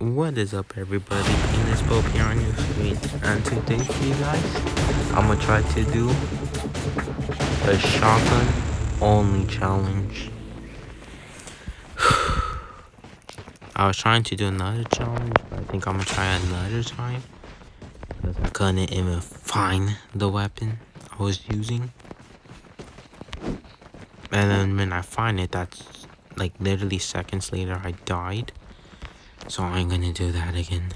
What is up, everybody? Penis Pope here on your screen, and today for you guys, I'm gonna try to do a shotgun only challenge. I was trying to do another challenge, but I think I'm gonna try another time because I couldn't even find the weapon I was using. And then when I find it, that's like literally seconds later, I died. So I'm gonna do that again.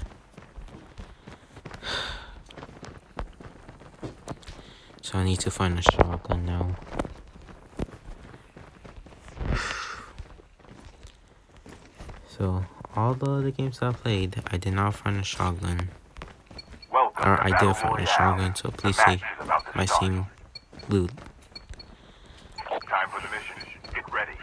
So I need to find a shotgun now. So all the other games I played, I did not find a shotgun. Or I did find a shotgun, so please say my same loot. Time for the mission. Get ready.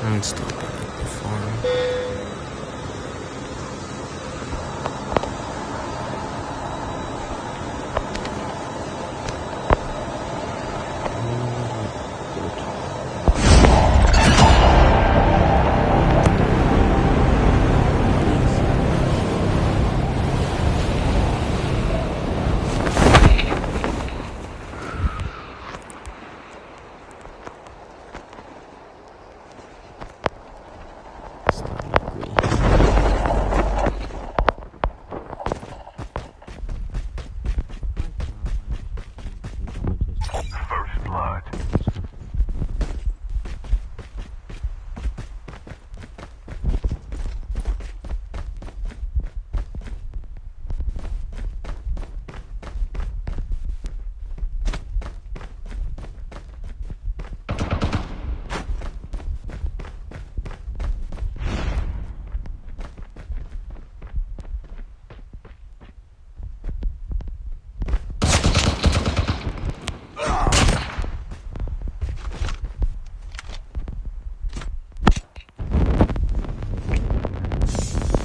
I'm stopping at the farm. First blood.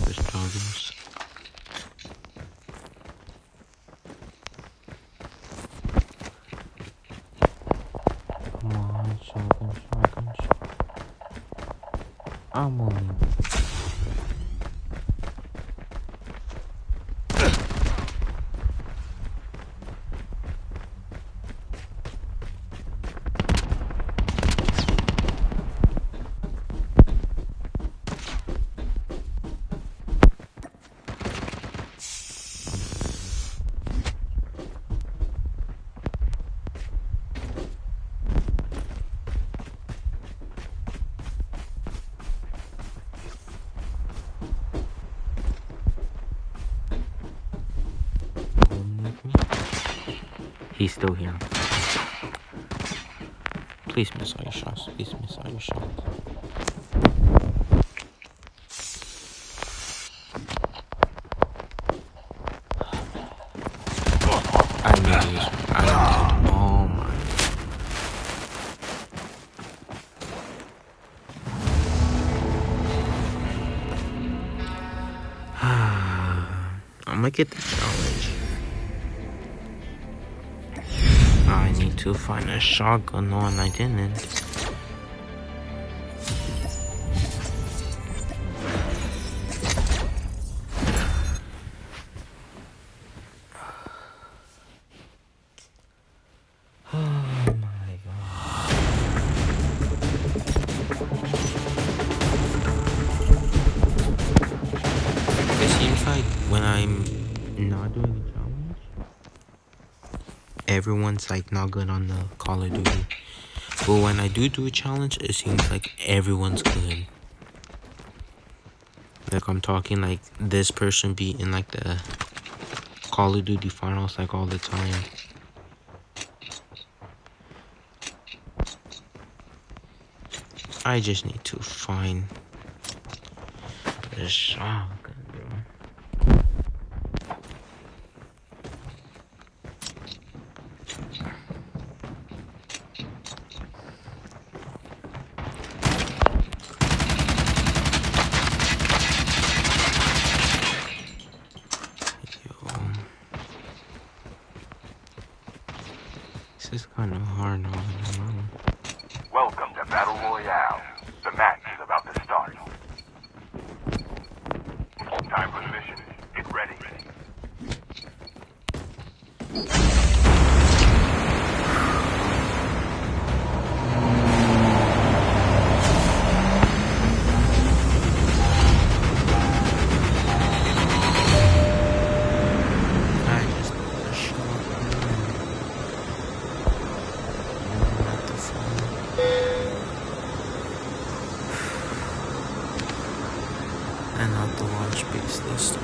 There's joggers. Come on, shotgun. I'm only. He's still here. Please miss all your shots. Please miss all your shots. I knew he was. Oh my. I'm gonna get the challenge. I need to find a shotgun. No, and I didn't. Oh my god. It seems like when I'm not doing a challenge, everyone's like not good on the Call of Duty. But when I do a challenge, it seems like everyone's good. Like I'm talking like this person be in like the Call of Duty finals like all the time. I just need to find the shotgun, bro. I know. Welcome to Battle Royale. The match is about to start. Time for the mission. Get ready. I just need a shotgun. Not the phone. And not the launch base this time.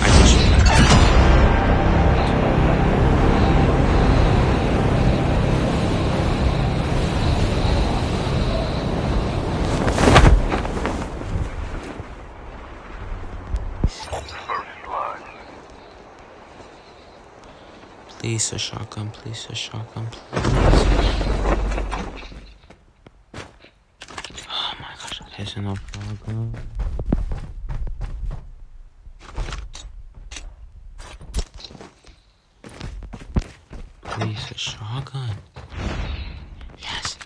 I just First blood. please a shotgun, please a shotgun, please. Oh my gosh, there's no shotgun. Please a shotgun. Yes.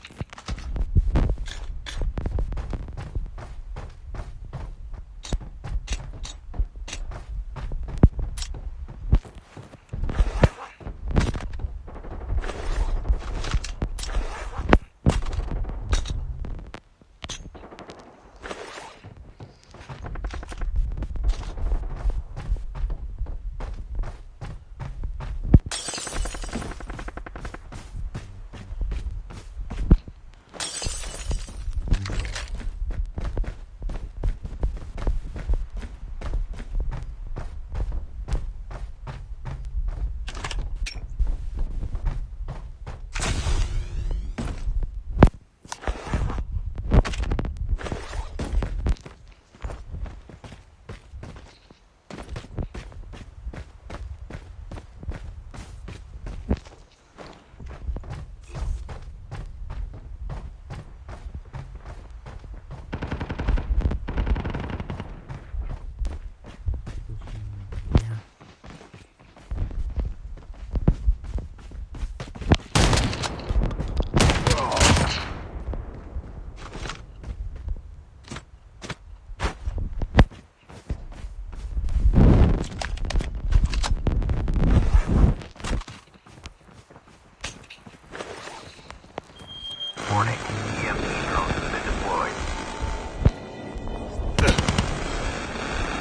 Warning. EMP drone has been deployed.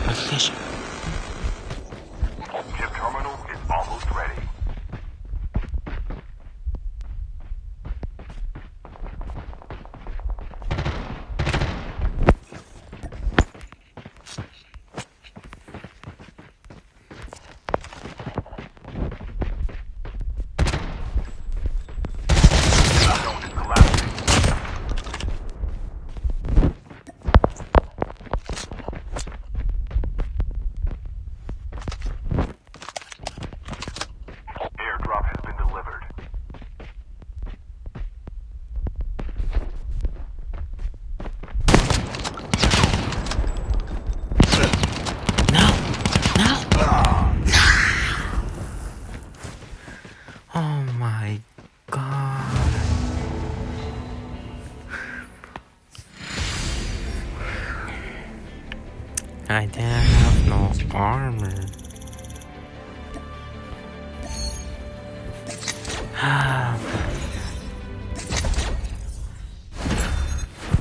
Location. Chip terminal is almost ready. Zone is collapsing. Airdrop has been delivered. No. Oh my god. I didn't have no armor.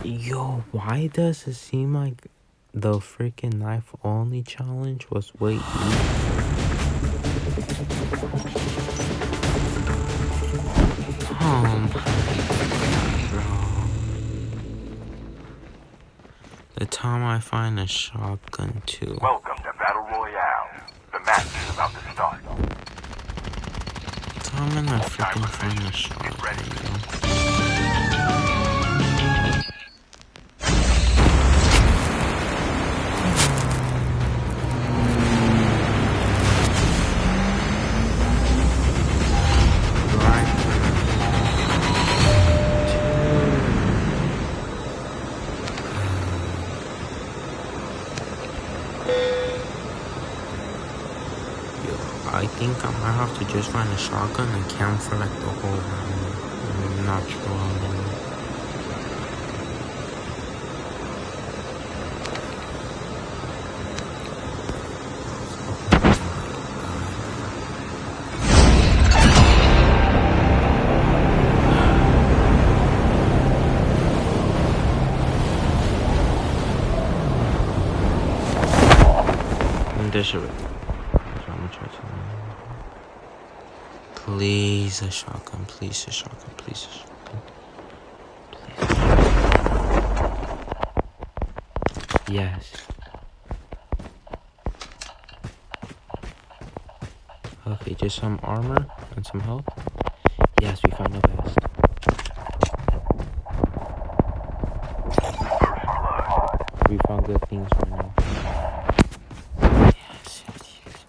Yo, why does it seem like the freaking knife only challenge was way easier? Oh my god, bro. The time I find a shotgun too. Welcome to Battle Royale. The match is about to start. The time I'm gonna freaking find a shotgun, yo. think I might have to just find a shotgun and camp for like the whole round. I'm not sure on that. This is it. Please a shotgun, please a shotgun, please a shotgun. Please. Yes. Okay, just some armor and some health. Yes, we found the best. We found good things right now. Yes, yes, yes.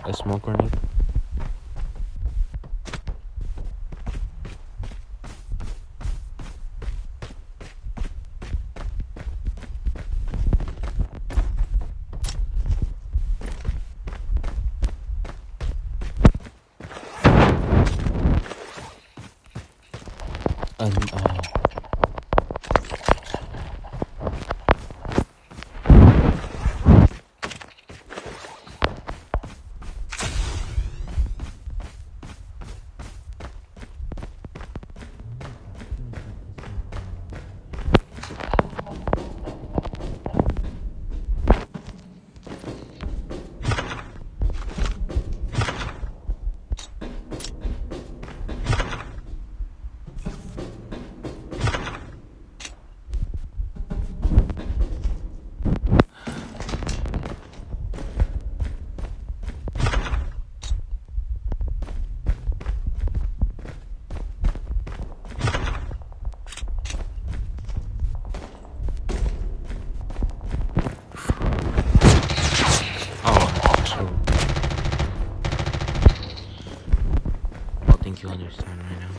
A smoke grenade. You understand right now.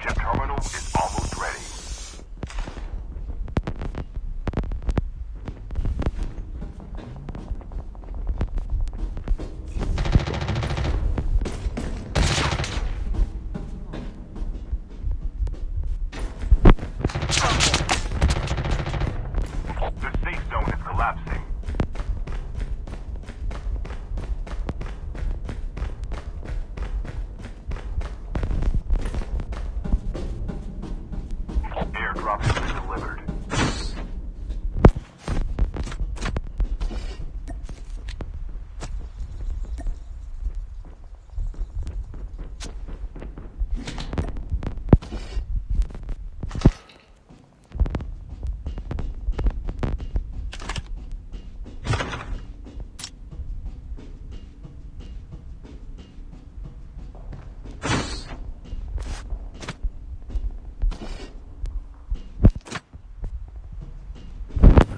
Chip terminal is almost ready. The safe zone is collapsing. Airdrop has been delivered.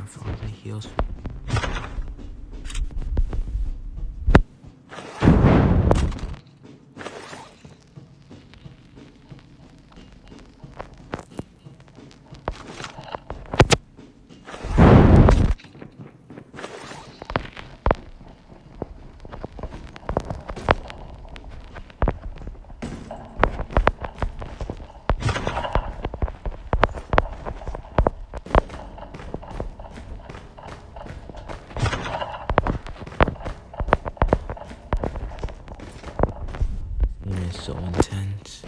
For the heals. It is so intense.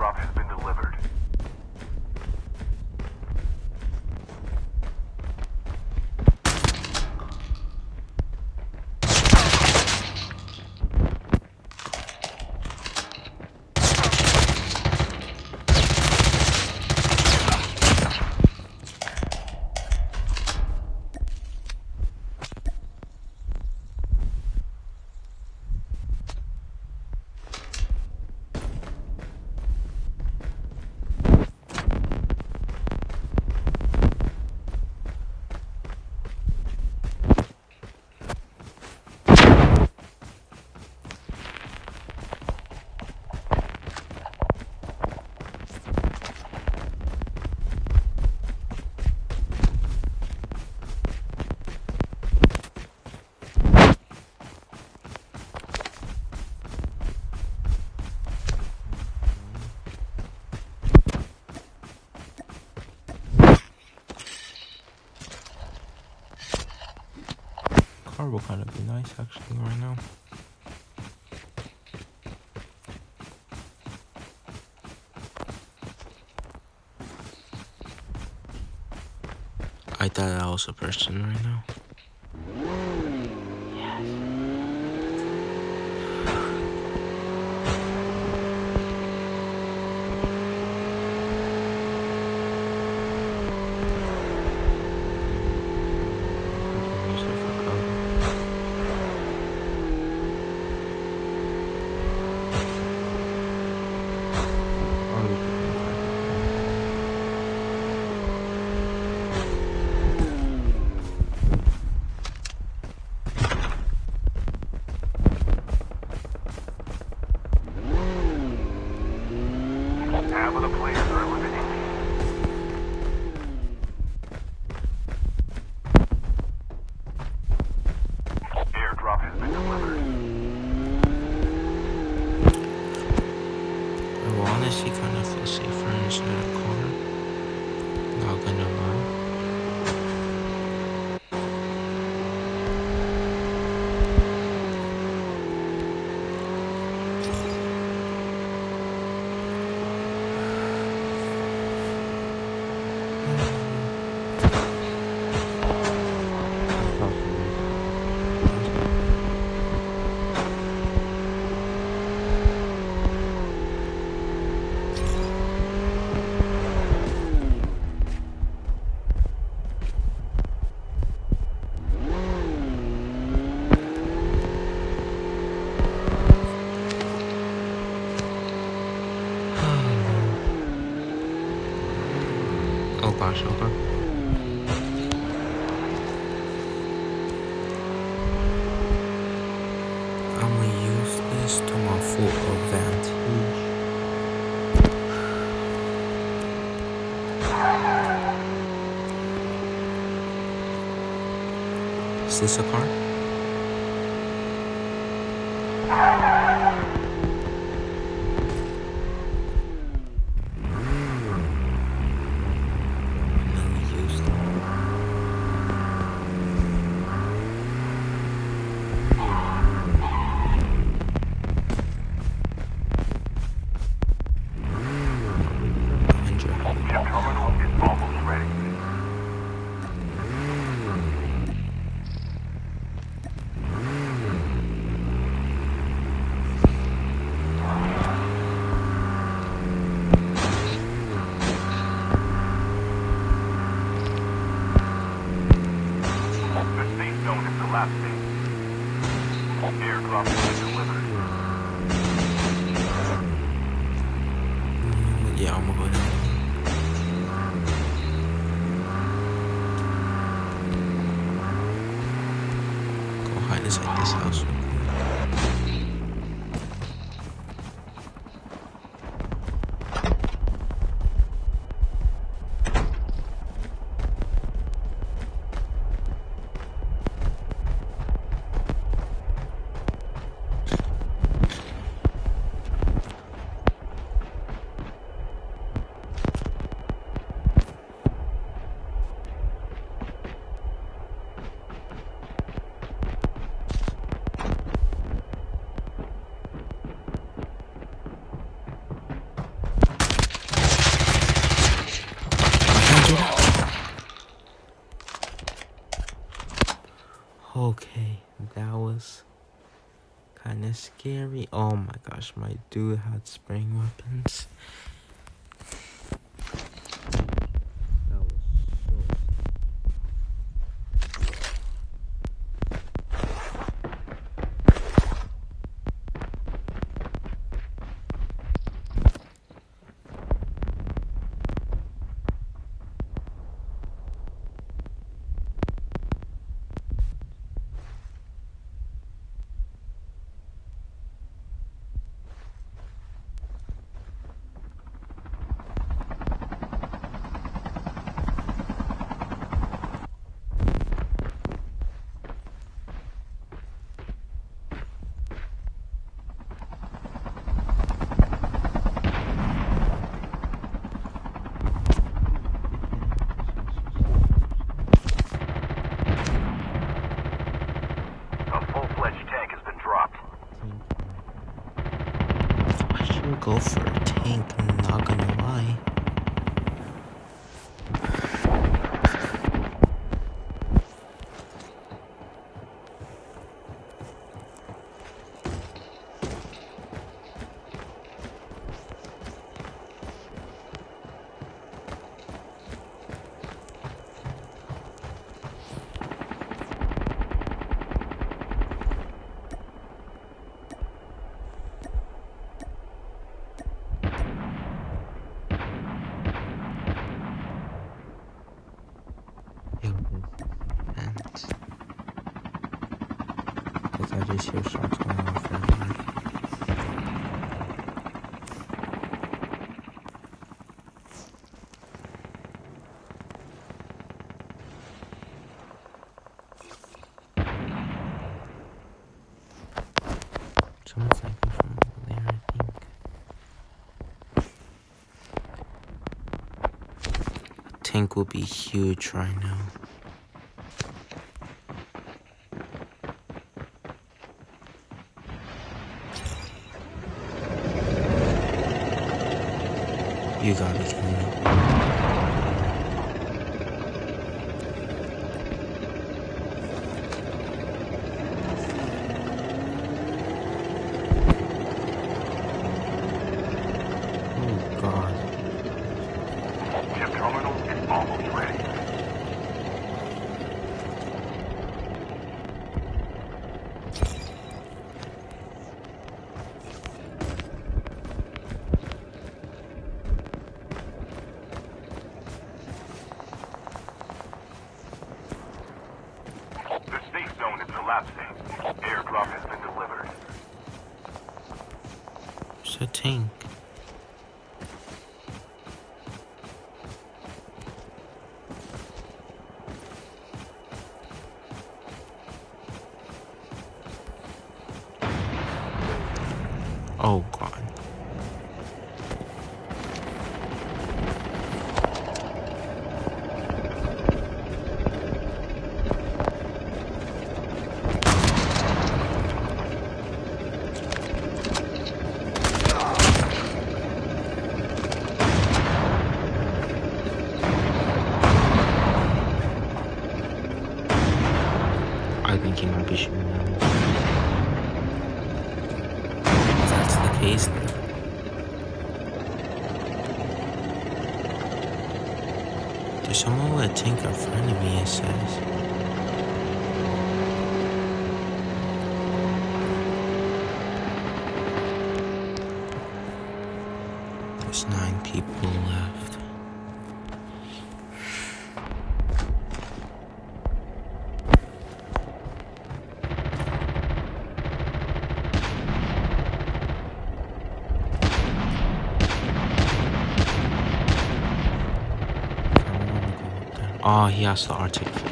Airdrop has been delivered. Car will kind of be nice actually right now. I thought I was a person right now. Half of the players are eliminated. Airdrop has been delivered. I will honestly kind of feel safer inside a car. Not gonna lie. Oh gosh, okay. I'm gonna use this to my full advantage. Is this a car? Chip terminal is almost ready. The safe zone is collapsing. Airdrop has been delivered. Yeah, I'm gonna go down. Go hide inside this house. kind of scary. Oh my gosh, my dude had spraying weapons. That was so A full-fledged tank has been dropped. I should go for a tank, I'm not gonna lie. Yo, this is intense. Cause I just hear shots going off everywhere. Someone's sniping from over there, I think. Tank will be huge right now. You gotta kill me. Oh god. Chip terminal is almost ready. The safe zone is collapsing. Airdrop has been delivered. It's a tank. Oh god. I think he might be shooting at me. If that's the case, then. There's someone with a tank in front of me, it says. There's 9 people left. Oh, he has the Arctic 50.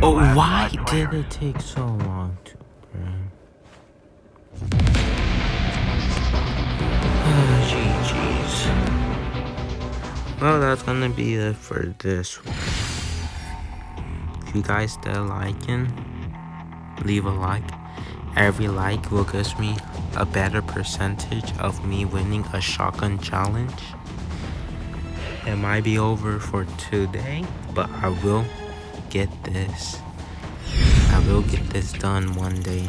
Oh, why did it take so long to bring? GG's. Well, that's gonna be it for this one. If you guys still liking, leave a like. Every like will give me a better percentage of me winning a shotgun challenge. It might be over for today, but I will get this. I will get this done one day.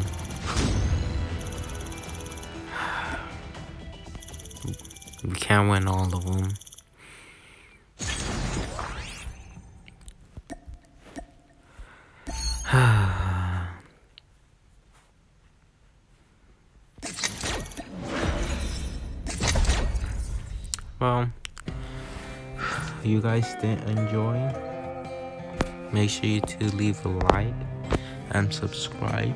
We can't win all of them. Well, you guys did enjoy. Make sure you to leave a like and subscribe.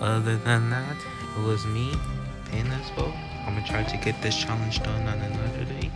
Other than that, it was me, Painespo. I'm gonna try to get this challenge done on another day.